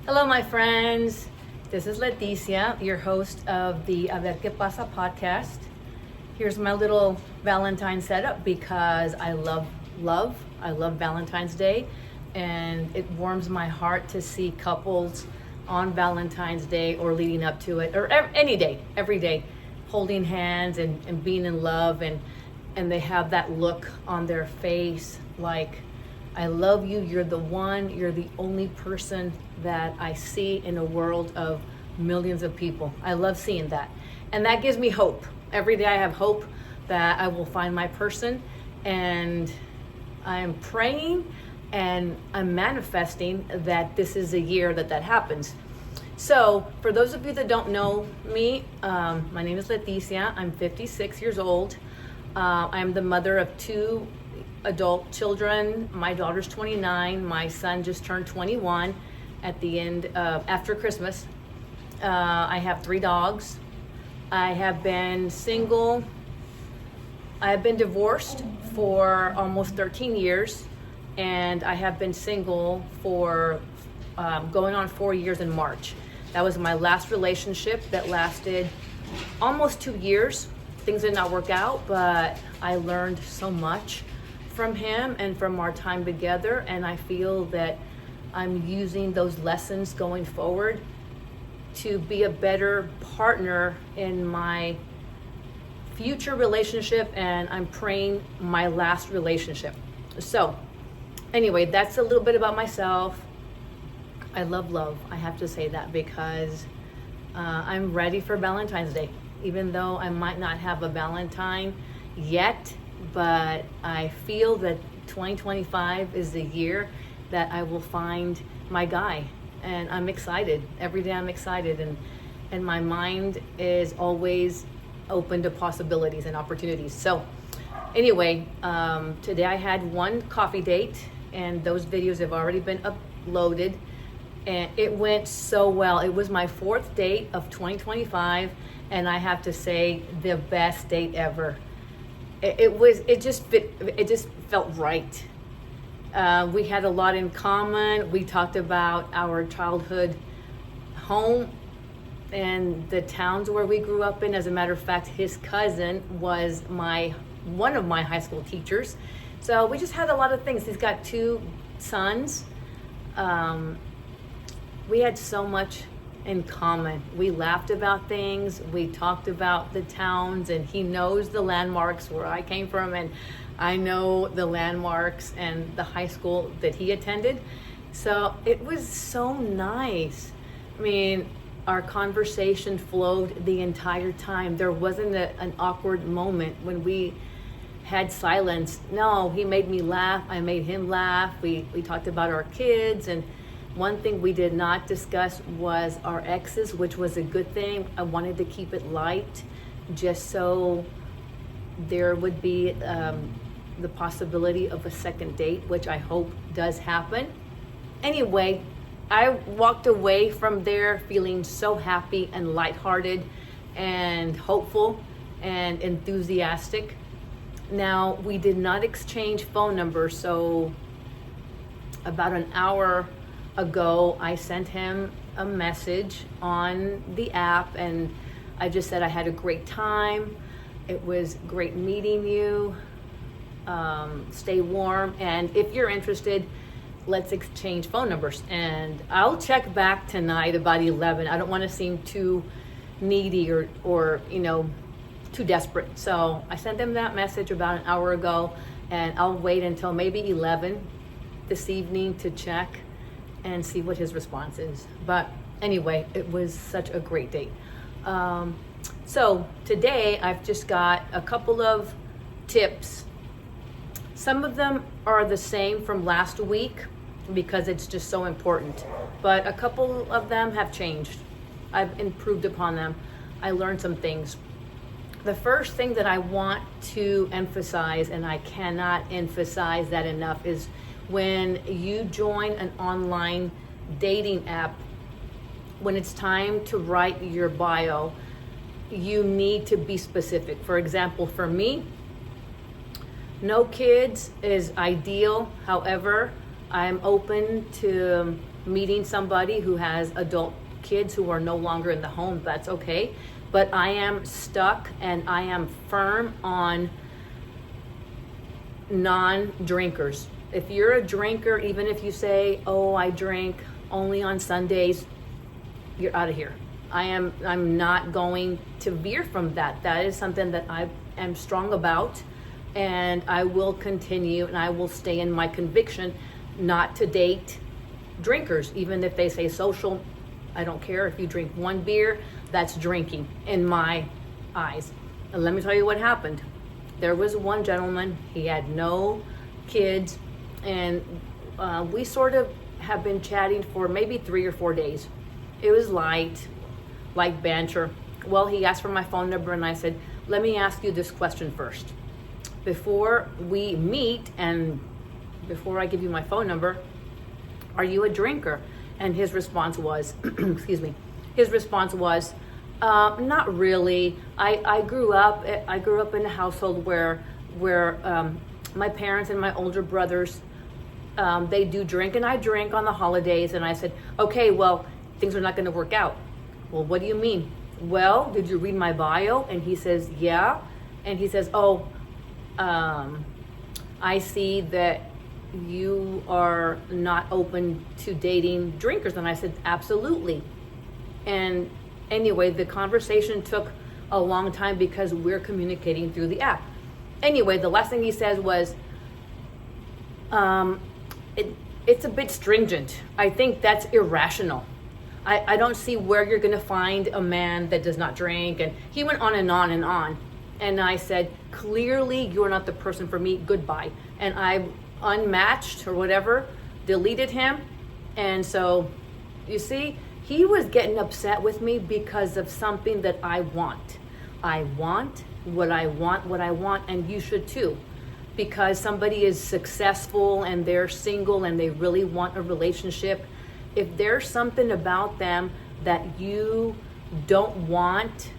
Hello, my friends. This is Leticia, your host of the Ver Que Pasa podcast. Here's my little Valentine setup because I love love. I love Valentine's Day, and it warms my heart to see couples on Valentine's Day or leading up to it, or any day, every day, holding hands and being in love, and they have that look on their face like, I love you, you're the one, you're the only person that I see in a world of millions of people. I love seeing that. And that gives me hope. Every day I have hope that I will find my person, and I am praying and I'm manifesting that this is a year that happens. So for those of you that don't know me, my name is Leticia. I'm 56 years old. I'm the mother of two adult children. My daughter's 29. My son just turned 21 at the end after Christmas. I have 3 dogs. I have been single. I have been divorced for almost 13 years, and I have been single for going on 4 years in March. That was my last relationship that lasted almost 2 years. Things did not work out, but I learned so much from him and from our time together, and I feel that I'm using those lessons going forward to be a better partner in my future relationship, and I'm praying my last relationship. So anyway, that's a little bit about myself. I love love. I have to say that because I'm ready for Valentine's Day, even though I might not have a Valentine yet, but I feel that 2025 is the year that I will find my guy, and I'm excited. Every day I'm excited, and my mind is always open to possibilities and opportunities. So anyway, today I had one coffee date, and those videos have already been uploaded, and it went so well. It was my 4th date of 2025, and I have to say, the best date ever. It just felt right. We had a lot in common. We talked about our childhood home and the towns where we grew up in. As a matter of fact, his cousin was one of my high school teachers. So we just had a lot of things. He's got 2 sons. We had so much in common. We laughed about things. We talked about the towns, and he knows the landmarks where I came from, and I know the landmarks and the high school that he attended. So it was so nice. I mean, our conversation flowed the entire time. There wasn't an awkward moment when we had silence. No, he made me laugh. I made him laugh. We talked about our kids, and one thing we did not discuss was our exes, which was a good thing. I wanted to keep it light just so there would be the possibility of a second date, which I hope does happen. Anyway, I walked away from there feeling so happy and lighthearted and hopeful and enthusiastic. Now, we did not exchange phone numbers, so about an hour ago, I sent him a message on the app, and I just said I had a great time. It was great meeting you. Stay warm, and if you're interested, let's exchange phone numbers. And I'll check back tonight about 11. I don't want to seem too needy or too desperate. So I sent him that message about an hour ago, and I'll wait until maybe 11 this evening to check and see what his response is. But anyway, it was such a great date. So today I've just got a couple of tips. Some of them are the same from last week because it's just so important, but a couple of them have changed. I've improved upon them. I learned some things. The first thing that I want to emphasize, and I cannot emphasize that enough, is when you join an online dating app, when it's time to write your bio, you need to be specific. For example, for me, no kids is ideal. However, I'm open to meeting somebody who has adult kids who are no longer in the home. That's okay. But I am stuck and I am firm on non-drinkers. If you're a drinker, even if you say, oh, I drink only on Sundays, you're out of here. I'm not going to veer from that. That is something that I am strong about, and I will continue and I will stay in my conviction not to date drinkers. Even if they say social, I don't care. If you drink one beer, that's drinking in my eyes. And let me tell you what happened. There was one gentleman, he had no kids, and we sort of have been chatting for maybe 3 or 4 days. It was light banter. Well, he asked for my phone number, and I said, let me ask you this question first. Before we meet and before I give you my phone number, are you a drinker? And his response was, excuse me, not really. I grew up in a household where my parents and my older brothers, they do drink, and I drink on the holidays. And I said, okay, well, things are not going to work out. Well, what do you mean? Well, did you read my bio? And he says, yeah. And he says, oh, I see that you are not open to dating drinkers. And I said, absolutely. And anyway, the conversation took a long time because we're communicating through the app. Anyway, the last thing he says was, it's a bit stringent. I think that's irrational. I don't see where you're going to find a man that does not drink. And he went on and on and on. And I said, clearly you're not the person for me. Goodbye. And I unmatched or whatever, deleted him. And so, you see, he was getting upset with me because of something that I want. I want what I want, and you should too. Because somebody is successful and they're single and they really want a relationship, if there's something about them that you don't want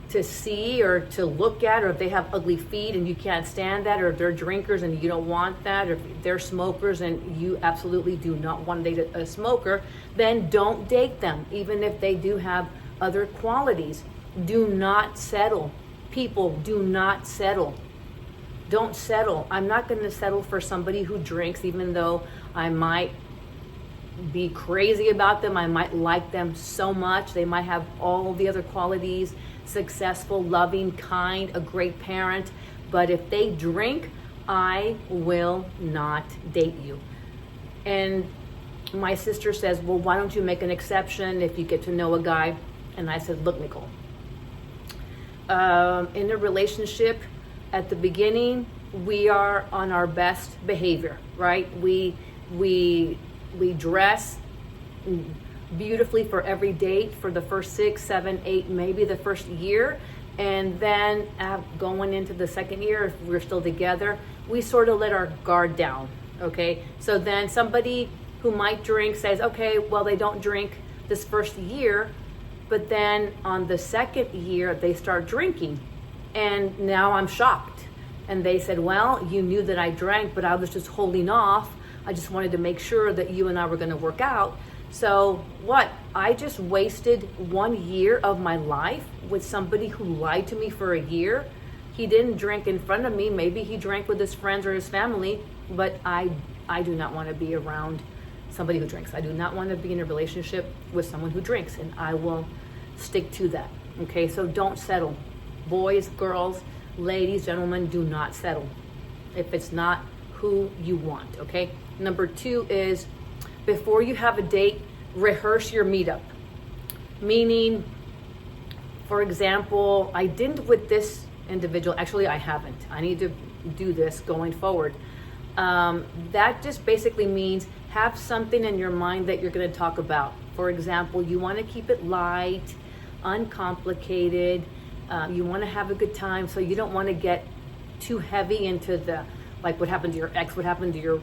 to see or to look at, or if they have ugly feet and you can't stand that, or if they're drinkers and you don't want that, or if they're smokers and you absolutely do not want to date a smoker, then don't date them, even if they do have other qualities. Do not settle. People, do not settle. Don't settle. I'm not going to settle for somebody who drinks, even though I might be crazy about them. I might like them so much. They might have all the other qualities: successful, loving, kind, a great parent. But if they drink, I will not date you. And my sister says, well, why don't you make an exception if you get to know a guy? And I said, look, Nicole, in a relationship, at the beginning, we are on our best behavior, right? We dress beautifully for every date for the first 6, 7, 8, maybe the first year. And then going into the second year, if we're still together, we sort of let our guard down, okay? So then somebody who might drink says, okay, well, they don't drink this first year, but then on the second year, they start drinking. And now I'm shocked. And they said, well, you knew that I drank, but I was just holding off. I just wanted to make sure that you and I were going to work out. So what? I just wasted 1 year of my life with somebody who lied to me for a year. He didn't drink in front of me. Maybe he drank with his friends or his family, but I do not want to be around somebody who drinks. I do not want to be in a relationship with someone who drinks, and I will stick to that. Okay, so don't settle. Boys, girls, ladies, gentlemen, do not settle if it's not who you want, okay? Number 2 is, before you have a date, rehearse your meetup. Meaning, for example, I didn't with this individual. Actually, I haven't. I need to do this going forward. That just basically means have something in your mind that you're going to talk about. For example, you want to keep it light, uncomplicated. You want to have a good time, so you don't want to get too heavy into the, like, what happened to your ex, what happened to your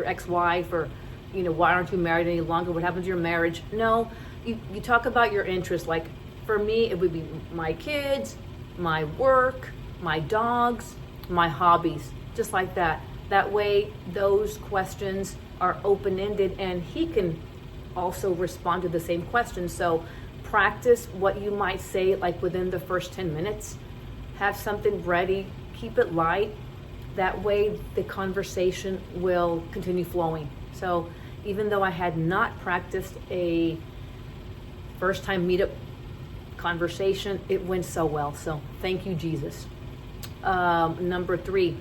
ex-wife, or, you know, why aren't you married any longer, what happened to your marriage. No, you talk about your interests. Like, for me, it would be my kids, my work, my dogs, my hobbies, just like that. That way, those questions are open-ended, and he can also respond to the same question. So practice what you might say like within the first 10 minutes. Have something ready, keep it light. That way the conversation will continue flowing. So even though I had not practiced a first time meetup conversation, it went so well. So thank you, Jesus. Number 3,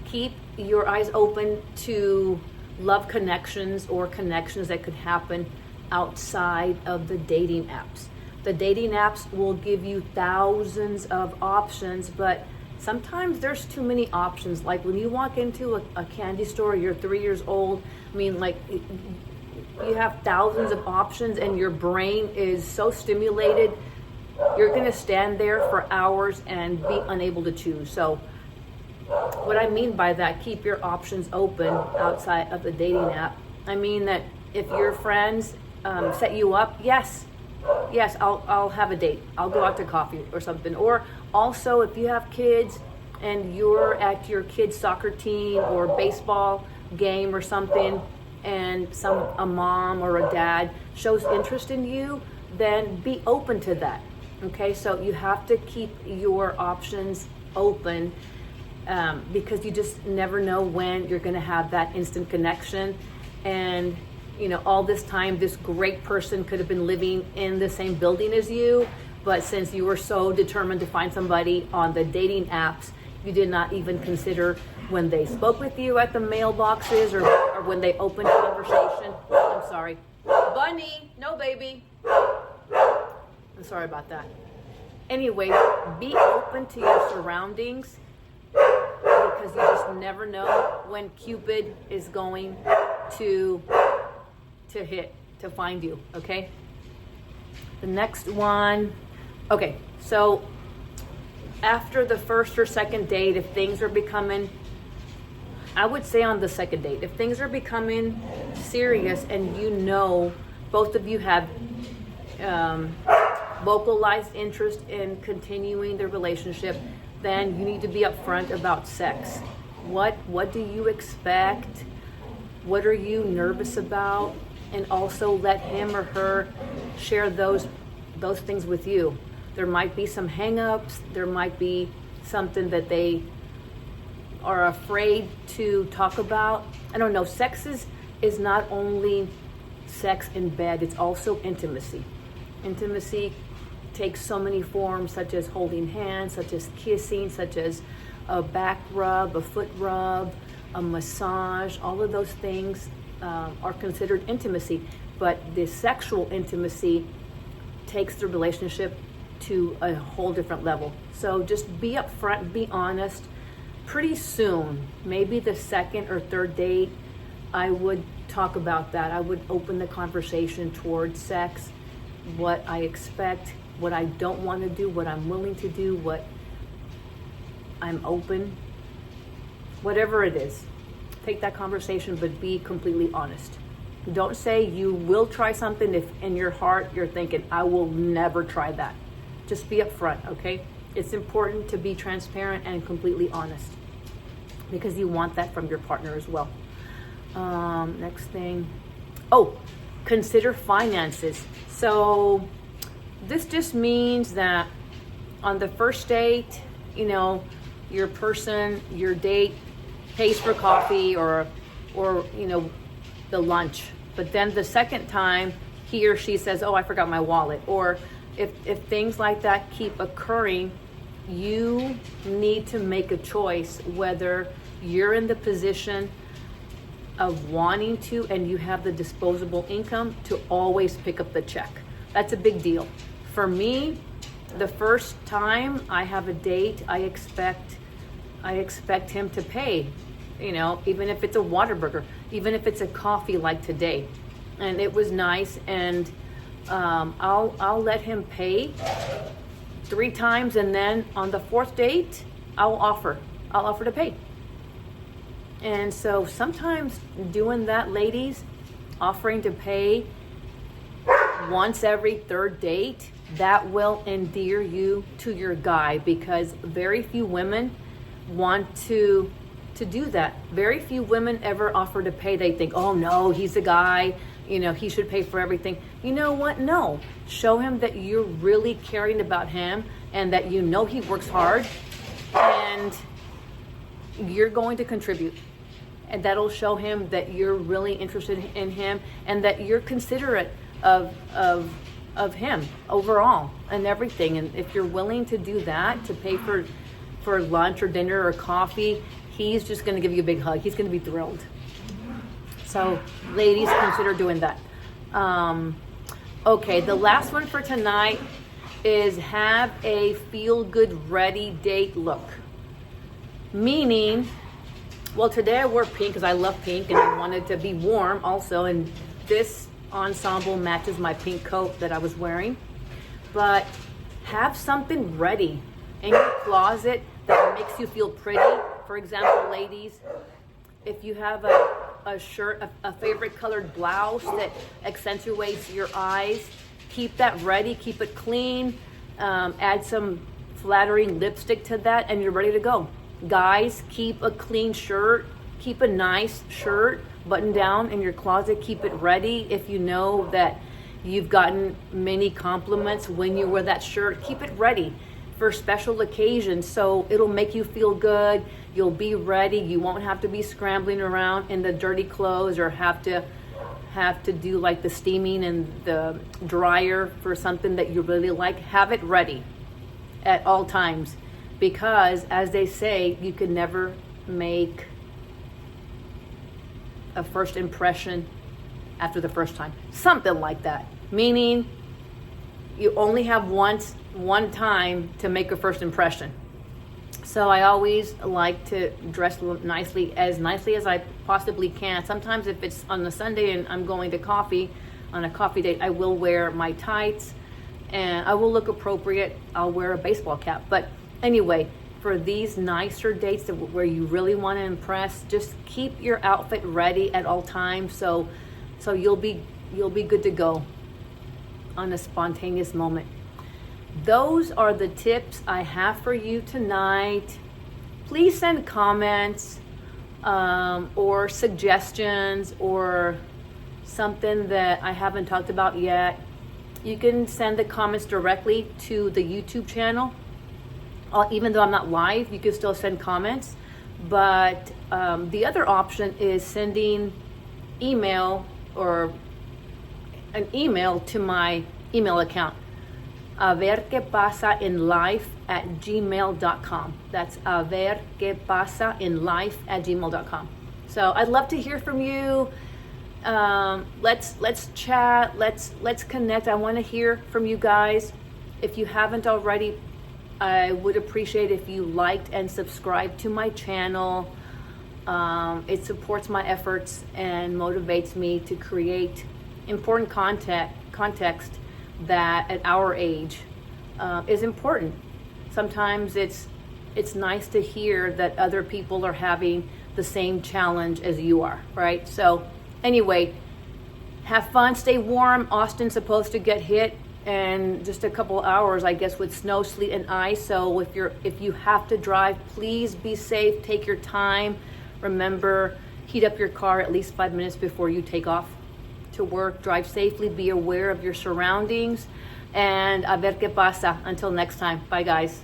keep your eyes open to love connections or connections that could happen outside of the dating apps. The dating apps will give you thousands of options, but sometimes there's too many options. Like when you walk into a candy store, you're 3 years old. I mean, like you have thousands of options and your brain is so stimulated, you're gonna stand there for hours and be unable to choose. So what I mean by that, keep your options open outside of the dating app. I mean that if your friends set you up, yes, I'll have a date. I'll go out to coffee or something. Or also if you have kids and you're at your kid's soccer team or baseball game or something, and a mom or a dad shows interest in you, then be open to that. Okay, so you have to keep your options open. Because you just never know when you're going to have that instant connection. And all this time this great person could have been living in the same building as you, but since you were so determined to find somebody on the dating apps, you did not even consider when they spoke with you at the mailboxes or when they opened conversation. I'm sorry, Bunny, no baby, I'm sorry about that. Anyway, be open to your surroundings, because you just never know when Cupid is going to find you. Okay, the next one. Okay, so after the first or second date, if things are becoming, I would say on the second date, if things are becoming serious and both of you have vocalized interest in continuing the relationship, then you need to be upfront about sex. What do you expect? What are you nervous about? And also let him or her share those things with you. There might be some hang-ups. There might be something that they are afraid to talk about. I don't know. Sex is not only sex in bed, it's also intimacy. Intimacy takes so many forms, such as holding hands, such as kissing, such as a back rub, a foot rub, a massage. All of those things are considered intimacy, but the sexual intimacy takes the relationship to a whole different level. So just be upfront, be honest. Pretty soon, maybe the second or third date, I would talk about that. I would open the conversation towards sex, what I expect, what I don't want to do, what I'm willing to do, what I'm open, whatever it is. Take that conversation, but be completely honest. Don't say you will try something if in your heart you're thinking, I will never try that. Just be upfront, okay? It's important to be transparent and completely honest, because you want that from your partner as well. Next thing. Consider finances. So this just means that on the first date, your date pays for coffee or the lunch. But then the second time he or she says, I forgot my wallet. Or if things like that keep occurring, you need to make a choice whether you're in the position of wanting to, and you have the disposable income to always pick up the check. That's a big deal. For me, the first time I have a date, I expect him to pay, even if it's a Whataburger, even if it's a coffee like today. And it was nice, and I'll let him pay 3 times, and then on the 4th date, I'll offer to pay. And so sometimes doing that, ladies, offering to pay once every 3rd date, that will endear you to your guy, because very few women want to to do that. Very few women ever offer to pay. They think, oh no, he's a guy, he should pay for everything. You know what? No. Show him that you're really caring about him and that he works hard and you're going to contribute. And that'll show him that you're really interested in him and that you're considerate of him overall and everything. And if you're willing to do that, to pay for lunch or dinner or coffee, he's just going to give you a big hug. He's going to be thrilled. So ladies, consider doing that. Okay, the last one for tonight is have a feel-good ready date look. Meaning, well, today I wore pink because I love pink and I wanted to be warm also, and this ensemble matches my pink coat that I was wearing. But have something ready in your closet that makes you feel pretty. For example, ladies, if you have a shirt, a favorite colored blouse that accentuates your eyes, keep that ready, keep it clean, add some flattering lipstick to that, and you're ready to go. Guys, keep a clean shirt, keep a nice shirt buttoned down in your closet, keep it ready. If you know that you've gotten many compliments when you wear that shirt, keep it ready for special occasions, so it'll make you feel good. You'll be ready. You won't have to be scrambling around in the dirty clothes or have to do like the steaming and the dryer for something that you really like. Have it ready at all times, because as they say, you can never make a first impression after the first time. Something like that. Meaning you only have one time to make a first impression. So I always like to dress nicely as I possibly can. Sometimes if it's on a Sunday and I'm going to on a coffee date, I will wear my tights and I will look appropriate. I'll wear a baseball cap. But anyway, for these nicer dates where you really want to impress, just keep your outfit ready at all times, so you'll be good to go on a spontaneous moment. Those are the tips I have for you tonight. Please send comments or suggestions or something that I haven't talked about yet. You can send the comments directly to the YouTube channel. Even though I'm not live, you can still send comments. But the other option is sending email or an email to my email account, Ver Que Pasa in life at gmail.com. That's Ver Que Pasa in life at gmail.com. So I'd love to hear from you. Let's chat. Let's connect. I want to hear from you guys. If you haven't already, I would appreciate if you liked and subscribed to my channel. It supports my efforts and motivates me to create important context that at our age is important. Sometimes it's nice to hear that other people are having the same challenge as you are, right? So anyway, have fun, stay warm. Austin's supposed to get hit in just a couple hours, I guess, with snow, sleet, and ice. So if you have to drive, please be safe, take your time. Remember, heat up your car at least 5 minutes before you take off to work. Drive safely, be aware of your surroundings, and a ver que pasa. Until next time, bye guys.